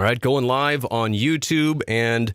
All right, going live on YouTube. And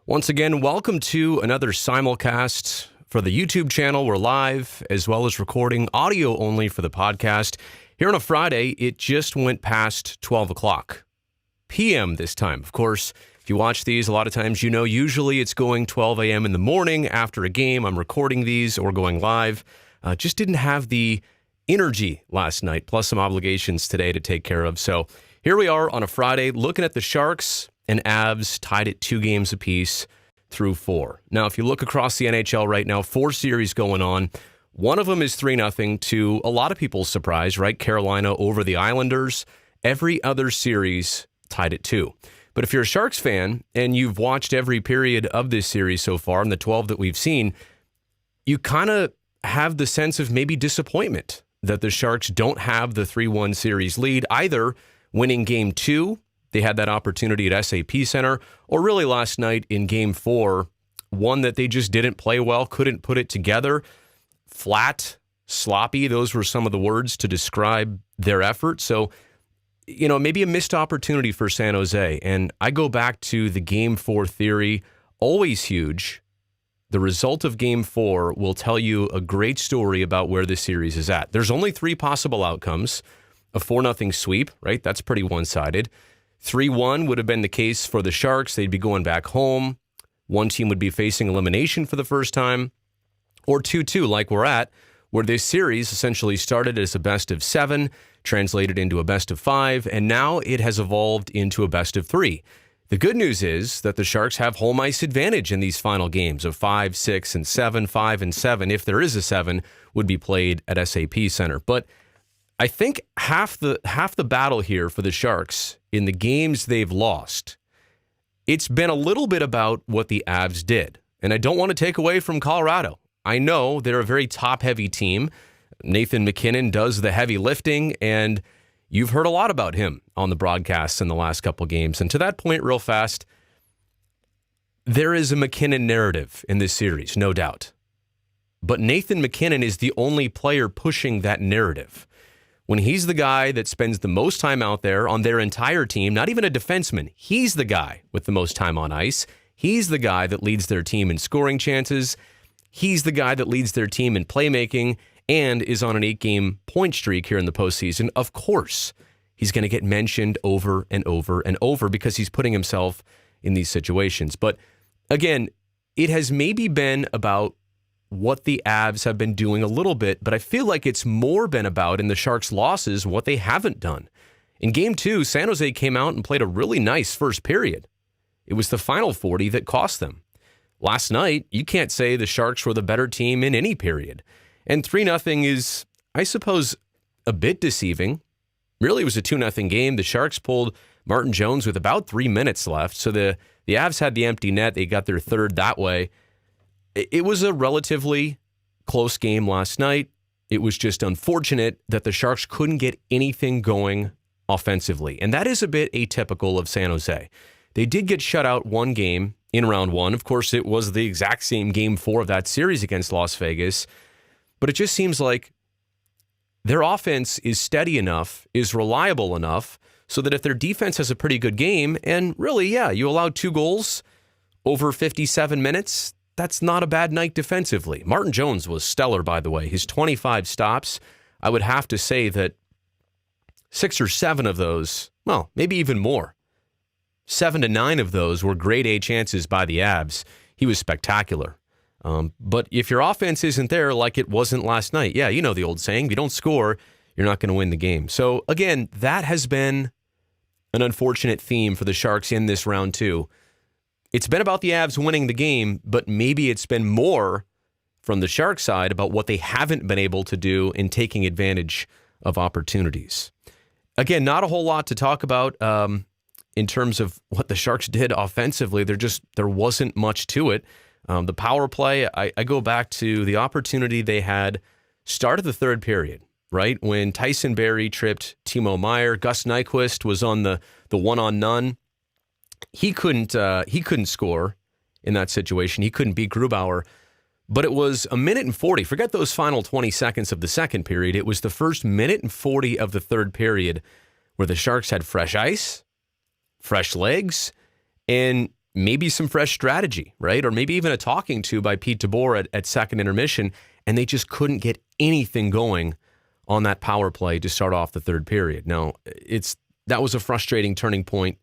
once again, welcome to another simulcast for the YouTube channel. We're live as well as recording audio only for the podcast. Here on a Friday, it just went past 12 o'clock p.m. this time. Of course, if you watch these, a lot of times, you know, usually it's going 12 a.m. in the morning after a game. I'm recording these or going live. Just didn't have the energy last night, plus some obligations today to take care of. So here we are on a Friday looking at the Sharks and Avs tied at 2 games apiece through 4. Now, if you look across the NHL right now, 4 series going on. One of them is 3-0 to a lot of people's surprise, right? Carolina over the Islanders. Every other series tied at 2. But if you're a Sharks fan and you've watched every period of this series so far, and the 12 that we've seen, you kind of have the sense of maybe disappointment that the Sharks don't have the 3-1 series lead, either winning Game 2, they had that opportunity at SAP Center, or really last night in Game 4, one that they just didn't play well, couldn't put it together, flat, sloppy. Those were some of the words to describe their effort. So, you know, maybe a missed opportunity for San Jose. And I go back to the Game 4 theory, always huge. The result of Game 4 will tell you a great story about where this series is at. There's only 3 possible outcomes. A 4-0 sweep, right? That's pretty one-sided. 3-1 would have been the case for the Sharks. They'd be going back home. One team would be facing elimination for the first time. Or 2-2, like we're at, where this series essentially started as a best of 7, translated into a best of 5, and now it has evolved into a best of 3. The good news is that the Sharks have home ice advantage in these final games of 5, 6, and 7. 5 and 7, if there is a 7, would be played at SAP Center. But I think half the battle here for the Sharks in the games they've lost, it's been a little bit about what the Avs did. And I don't want to take away from Colorado. I know they're a very top-heavy team. Nathan MacKinnon does the heavy lifting, and you've heard a lot about him on the broadcasts in the last couple games. And to that point, real fast, there is a MacKinnon narrative in this series, no doubt. But Nathan MacKinnon is the only player pushing that narrative. When he's the guy that spends the most time out there on their entire team, not even a defenseman, he's the guy with the most time on ice. He's the guy that leads their team in scoring chances. He's the guy that leads their team in playmaking and is on an 8-game point streak here in the postseason. Of course, he's going to get mentioned over and over and over because he's putting himself in these situations. But again, it has maybe been about what the Avs have been doing a little bit, but I feel like it's more been about, in the Sharks' losses, what they haven't done. In Game 2, San Jose came out and played a really nice first period. It was the final 40 that cost them. Last night, you can't say the Sharks were the better team in any period. And 3-0 is, I suppose, a bit deceiving. Really, it was a 2-0 game. The Sharks pulled Martin Jones with about 3 minutes left, so the Avs had the empty net. They got their third that way. It was a relatively close game last night. It was just unfortunate that the Sharks couldn't get anything going offensively. And that is a bit atypical of San Jose. They did get shut out one game in round 1. Of course, it was the exact same Game 4 of that series against Las Vegas. But it just seems like their offense is steady enough, is reliable enough, so that if their defense has a pretty good game, and really, yeah, you allow 2 goals over 57 minutes, that's not a bad night defensively. Martin Jones was stellar, by the way. His 25 stops, I would have to say that 6 or 7 of those, well, maybe even more, 7 to 9 of those were grade A chances by the Avs. He was spectacular. But if your offense isn't there like it wasn't last night, yeah, you know the old saying, if you don't score, you're not going to win the game. So again, that has been an unfortunate theme for the Sharks in this round 2. It's been about the Avs winning the game, but maybe it's been more from the Sharks side about what they haven't been able to do in taking advantage of opportunities. Again, not a whole lot to talk about in terms of what the Sharks did offensively. There wasn't much to it. The power play, I go back to the opportunity they had start of the third period, right? When Tyson Barrie tripped Timo Meier, Gus Nyquist was on the one-on-none. He couldn't score in that situation. He couldn't beat Grubauer. But it was a minute and 40. Forget those final 20 seconds of the second period. It was the first minute and 40 of the third period where the Sharks had fresh ice. fresh legs and maybe some fresh strategy, right? Or maybe even a talking to by Pete DeBoer at second intermission, and they just couldn't get anything going on that power play to start off the third period. Now, that was a frustrating turning point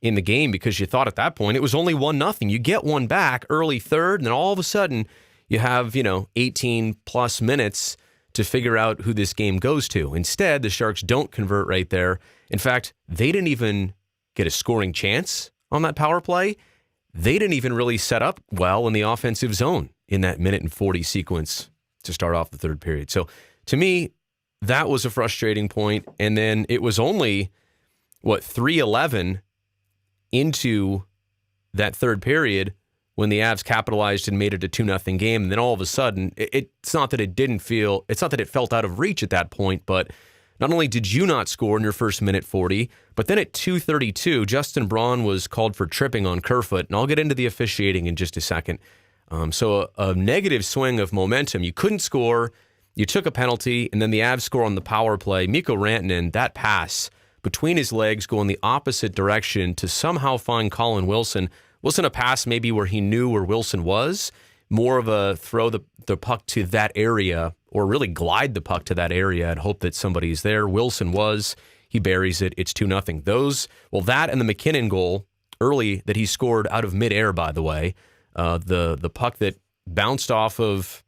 in the game because you thought at that point it was only 1-0. You get one back early third, and then all of a sudden you have, 18 plus minutes to figure out who this game goes to. Instead, the Sharks don't convert right there. In fact, they didn't even get a scoring chance on that power play. They didn't even really set up well in the offensive zone in that minute and 40 sequence to start off the third period. So to me, that was a frustrating point. And then it was only, 3:11 into that third period when the Avs capitalized and made it a 2-0 game. And then all of a sudden, it's not that it felt out of reach at that point, but not only did you not score in your first minute 40, but then at 2:32, Justin Braun was called for tripping on Kerfoot, and I'll get into the officiating in just a second. So a negative swing of momentum. You couldn't score, you took a penalty, and then the Avs score on the power play. Mikko Rantanen, that pass between his legs going the opposite direction to somehow find Colin Wilson. Wasn't a pass maybe where he knew where Wilson was, more of a throw the puck to that area or really glide the puck to that area and hope that somebody's there. Wilson was. He buries it. It's 2-0. That and the McKinnon goal early that he scored out of midair, by the way, the puck that bounced off of,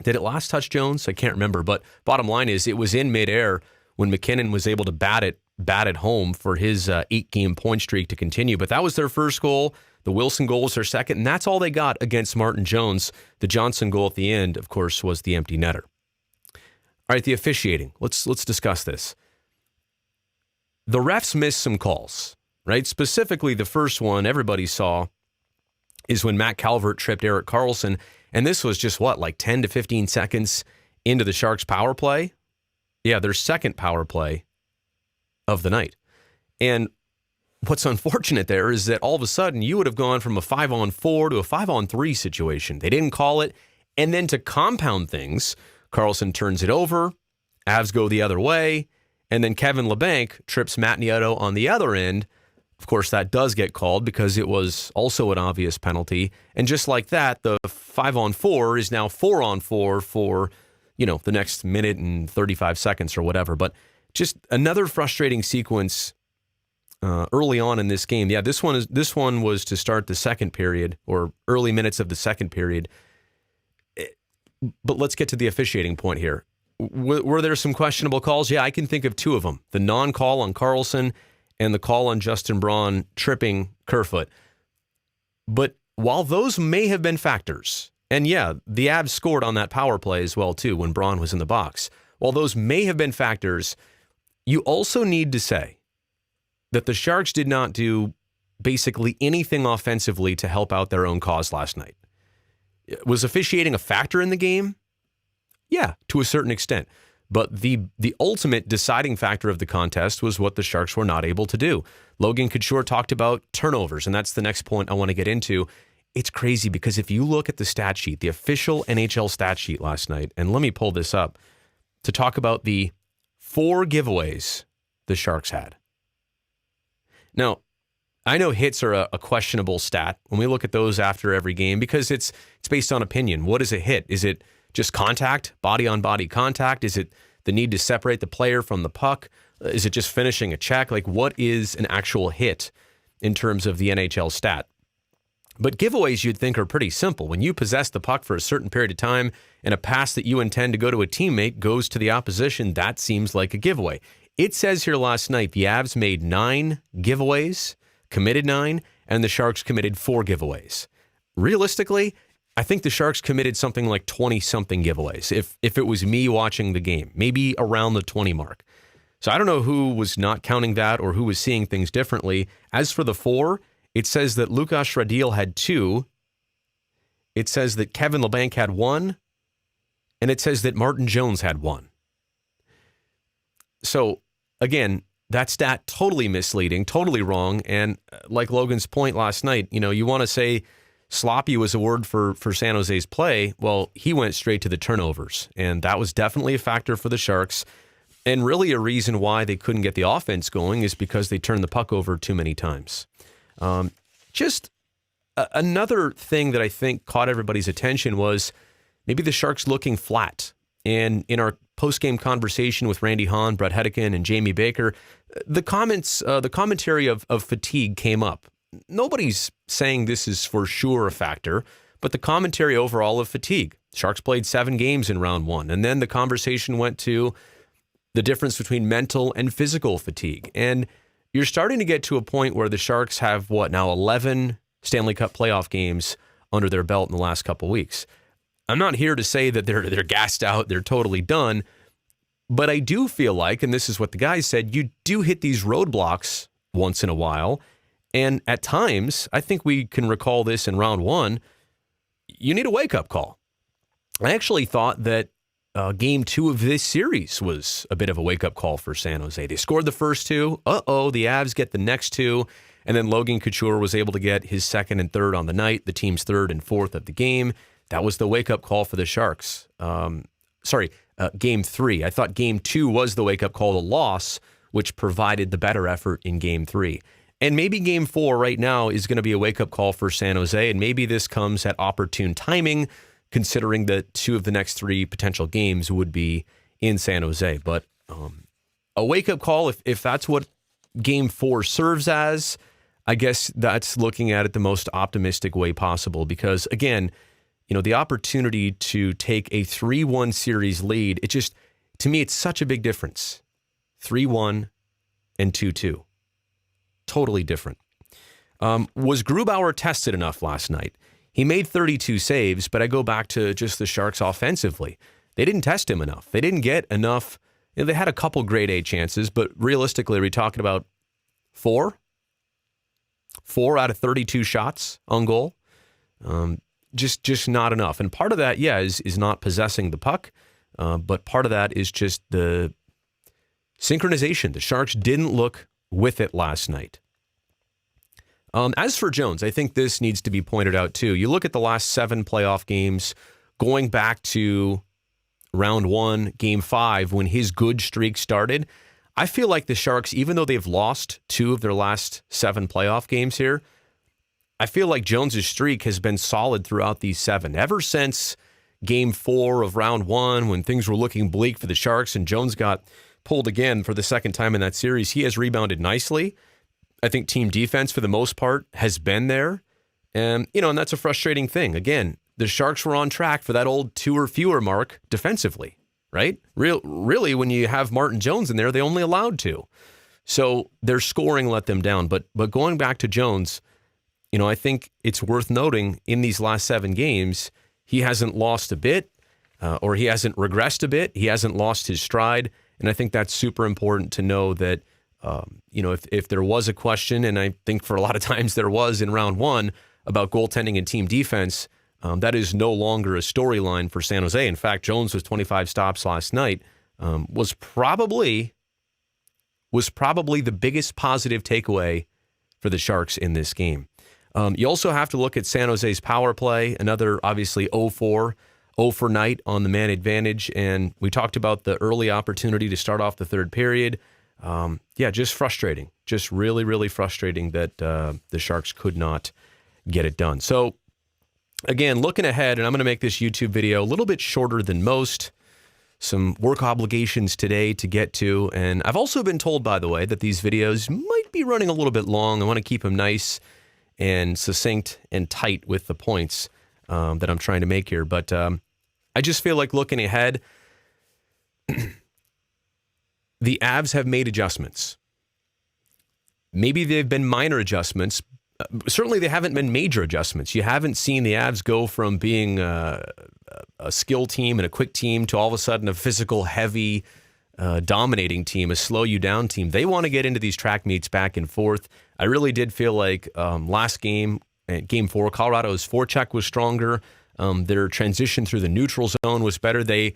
did it last touch Jones? I can't remember, but bottom line is it was in midair when McKinnon was able to bat it home for his 8-game point streak to continue. But that was their first goal. The Wilson goal was their second, and that's all they got against Martin Jones. The Johnson goal at the end, of course, was the empty netter. All right, the officiating. Let's discuss this. The refs missed some calls, right? Specifically, the first one everybody saw is when Matt Calvert tripped Erik Karlsson, and this was just 10 to 15 seconds into the Sharks' power play? Yeah, their second power play of the night. And what's unfortunate there is that all of a sudden you would have gone from a 5-on-4 to a 5-on-3 situation. They didn't call it. And then to compound things, Karlsson turns it over, Avs go the other way, and then Kevin Labanc trips Matt Nieto on the other end. Of course, that does get called because it was also an obvious penalty. And just like that, the 5-on-4 is now 4-on-4 for, the next minute and 35 seconds or whatever. But just another frustrating sequence early on in this game. Yeah, this one was to start the second period or early minutes of the second period. But let's get to the officiating point here. Were there some questionable calls? Yeah, I can think of two of them. The non-call on Karlsson and the call on Justin Braun tripping Kerfoot. But while those may have been factors, and yeah, the Avs scored on that power play as well too when Braun was in the box. While those may have been factors, you also need to say that the Sharks did not do basically anything offensively to help out their own cause last night. Was officiating a factor in the game? Yeah, to a certain extent. But the ultimate deciding factor of the contest was what the Sharks were not able to do. Logan Couture talked about turnovers, and that's the next point I want to get into. It's crazy because if you look at the stat sheet, the official NHL stat sheet last night, and let me pull this up to talk about the 4 giveaways the Sharks had. Now, I know hits are a questionable stat when we look at those after every game because it's based on opinion. What is a hit? Is it just contact, body-on-body contact? Is it the need to separate the player from the puck? Is it just finishing a check? What is an actual hit in terms of the NHL stat? But giveaways you'd think are pretty simple. When you possess the puck for a certain period of time and a pass that you intend to go to a teammate goes to the opposition, that seems like a giveaway. It says here last night the Avs made 9 giveaways, committed 9, and the Sharks committed 4 giveaways. Realistically, I think the Sharks committed something like 20-something giveaways if it was me watching the game, maybe around the 20 mark. So I don't know who was not counting that or who was seeing things differently. As for the 4, it says that Lukas Radil had 2. It says that Kevin Labanc had 1. And it says that Martin Jones had 1. So, again, that stat totally misleading, totally wrong. And like Logan's point last night, you want to say sloppy was a word for San Jose's play. Well, he went straight to the turnovers. And that was definitely a factor for the Sharks. And really a reason why they couldn't get the offense going is because they turned the puck over too many times. Another thing that I think caught everybody's attention was maybe the Sharks looking flat. And in our post-game conversation with Randy Hahn, Brett Hedican, and Jamie Baker, the commentary of fatigue came up. Nobody's saying this is for sure a factor, but the commentary overall of fatigue. Sharks played 7 games in round 1, and then the conversation went to the difference between mental and physical fatigue. And you're starting to get to a point where the Sharks have, 11 Stanley Cup playoff games under their belt in the last couple weeks. I'm not here to say that they're gassed out, they're totally done, but I do feel like, and this is what the guys said, you do hit these roadblocks once in a while, and at times, I think we can recall this in round 1, you need a wake-up call. I actually thought that game 2 of this series was a bit of a wake-up call for San Jose. They scored the first 2, the Avs get the next 2, and then Logan Couture was able to get his second and third on the night, the team's third and fourth of the game. That was the wake-up call for the Sharks. Game 3. I thought game 2 was the wake-up call, the loss, which provided the better effort in game 3. And maybe game 4 right now is going to be a wake-up call for San Jose, and maybe this comes at opportune timing, considering that 2 of the next 3 potential games would be in San Jose. But a wake-up call, if that's what game 4 serves as, I guess that's looking at it the most optimistic way possible because, again, the opportunity to take a 3-1 series lead, to me, it's such a big difference. 3-1 and 2-2. Totally different. Was Grubauer tested enough last night? He made 32 saves, but I go back to just the Sharks offensively. They didn't test him enough. They didn't get enough. They had a couple grade A chances, but realistically, are we talking about 4? 4 out of 32 shots on goal. Just not enough. And part of that, is not possessing the puck. But part of that is just the synchronization. The Sharks didn't look with it last night. As for Jones, I think this needs to be pointed out too. You look at the last 7 playoff games, going back to round 1, game 5, when his good streak started. I feel like the Sharks, even though they've lost 2 of their last 7 playoff games here, I feel like Jones's streak has been solid throughout these 7. Ever since game 4 of round 1, when things were looking bleak for the Sharks and Jones got pulled again for the second time in that series, he has rebounded nicely. I think team defense, for the most part, has been there. And that's a frustrating thing. Again, the Sharks were on track for that old 2 or fewer mark defensively. Right? Really, when you have Martin Jones in there, they only allowed 2. So their scoring let them down. But going back to Jones, I think it's worth noting in these last 7 games, he hasn't lost a bit or he hasn't regressed a bit. He hasn't lost his stride. And I think that's super important to know that, if there was a question, and I think for a lot of times there was in round 1 about goaltending and team defense, that is no longer a storyline for San Jose. In fact, Jones was 25 stops last night, was probably the biggest positive takeaway for the Sharks in this game. You also have to look at San Jose's power play, another obviously 0-4 night on the man advantage, and we talked about the early opportunity to start off the third period. Just frustrating, just really, really frustrating that the Sharks could not get it done. So, again, looking ahead, and I'm going to make this YouTube video a little bit shorter than most. Some work obligations today to get to. And I've also been told, by the way, that these videos might be running a little bit long. I want to keep them nice and succinct and tight with the points that I'm trying to make here. But I just feel like looking ahead, the Avs have made adjustments. Maybe they've been minor adjustments. Certainly, they haven't been major adjustments. You haven't seen the Avs go from being a skill team and a quick team to all of a sudden a physical, heavy, dominating team, a slow you down team. They want to get into these track meets back and forth. I really did feel like last game, game 4, Colorado's forecheck was stronger. Their transition through the neutral zone was better. They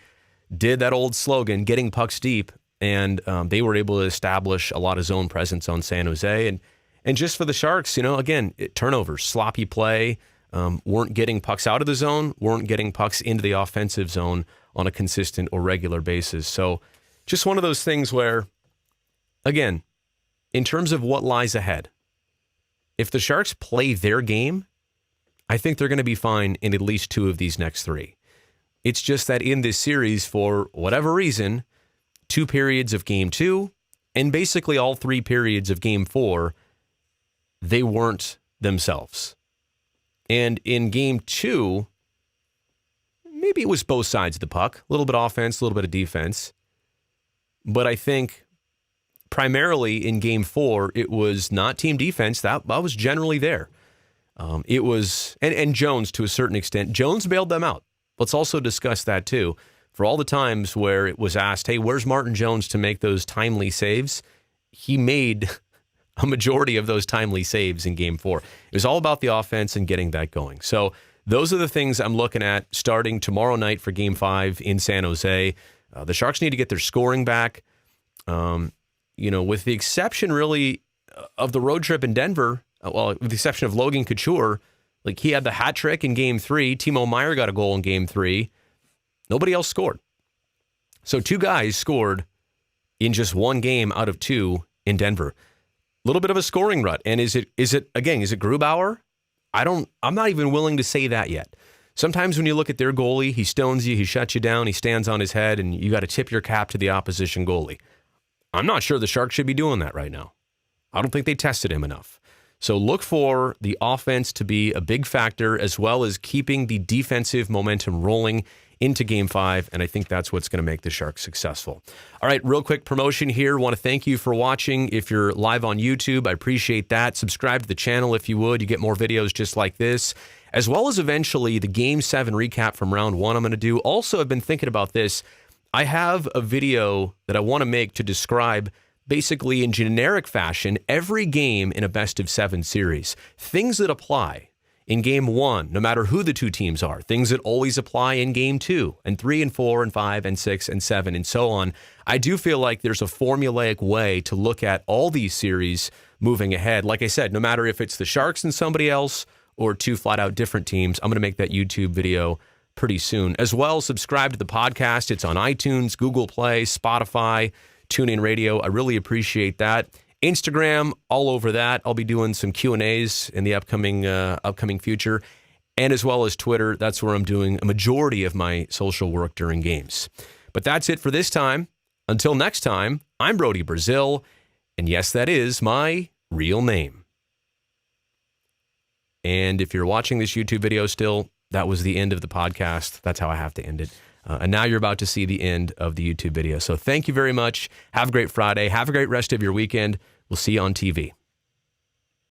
did that old slogan, getting pucks deep, and they were able to establish a lot of zone presence on San Jose. And just for the Sharks, again, turnovers, sloppy play, weren't getting pucks out of the zone, weren't getting pucks into the offensive zone on a consistent or regular basis. So just one of those things where, again, in terms of what lies ahead, if the Sharks play their game, I think they're going to be fine in at least 2 of these next 3. It's just that in this series, for whatever reason, 2 periods of Game 2 and basically all 3 periods of Game 4, they weren't themselves. And in Game 2, maybe it was both sides of the puck, a little bit of offense, a little bit of defense. But I think primarily in Game 4, it was not team defense. That was generally there. It was, and Jones to a certain extent. Jones bailed them out. Let's also discuss that too. For all the times where it was asked, hey, where's Martin Jones to make those timely saves? He made a majority of those timely saves in Game 4. It was all about the offense and getting that going. So those are the things I'm looking at starting tomorrow night for Game 5 in San Jose. The Sharks need to get their scoring back. With the exception really of the road trip in Denver, with the exception of Logan Couture, like he had the hat trick in Game 3. Timo Meier got a goal in Game 3. Nobody else scored. So 2 guys scored in just 1 game out of 2 in Denver. A little bit of a scoring rut. And is it Grubauer? I'm not even willing to say that yet. Sometimes when you look at their goalie, he stones you, he shuts you down, he stands on his head, and you got to tip your cap to the opposition goalie. I'm not sure the Sharks should be doing that right now. I don't think they tested him enough. So look for the offense to be a big factor as well as keeping the defensive momentum rolling into Game 5, and I think that's what's going to make the Sharks successful. All right, real quick promotion here. Want to thank you for watching. If you're live on YouTube, I appreciate that. Subscribe to the channel if you would. You get more videos just like this, as well as eventually the Game 7 recap from Round 1 I'm going to do. Also, I've been thinking about this. I have a video that I want to make to describe basically in generic fashion every game in a best-of-7 series. Things that apply in Game 1, no matter who the 2 teams are. Things that always apply in Game 2, and 3, and 4, and 5, and 6, and 7, and so on. I do feel like there's a formulaic way to look at all these series moving ahead. Like I said, no matter if it's the Sharks and somebody else or 2 flat-out different teams, I'm going to make that YouTube video pretty soon. As well, subscribe to the podcast. It's on iTunes, Google Play, Spotify, TuneIn Radio. I really appreciate that. Instagram, all over that. I'll be doing some Q&As in the upcoming future. And as well as Twitter, that's where I'm doing a majority of my social work during games. But that's it for this time. Until next time, I'm Brody Brazil. And yes, that is my real name. And if you're watching this YouTube video still, that was the end of the podcast. That's how I have to end it. And now you're about to see the end of the YouTube video. So thank you very much. Have a great Friday. Have a great rest of your weekend. We'll see you on TV.